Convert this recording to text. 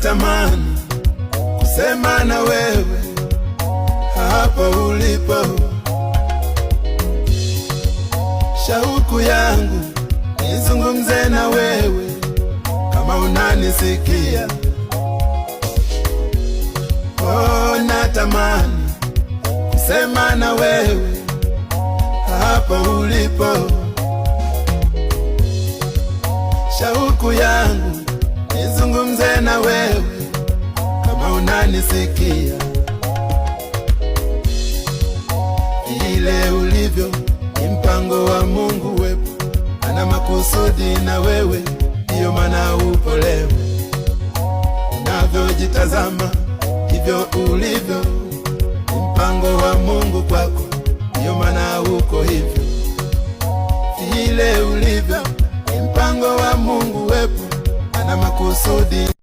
natamani kusema na wewe hapo ulipo. Shauku yangu nizungumze na wewe kama unanisikia. Oh, natamani kusema na wewe hapo ulipo. Shauku yangu nizungumze na wewe kama unanisikia. Vile ulivyo ni mpango wa Mungu wepo, ana makusudi na wewe, ndiyo maana upo leo. Unavyojitazama hivyo ulivyo ni mpango wa Mungu kwako, ndiyo maana uko hivyo. Vile ulivyo ni mpango wa Mungu wepo, ana makusudi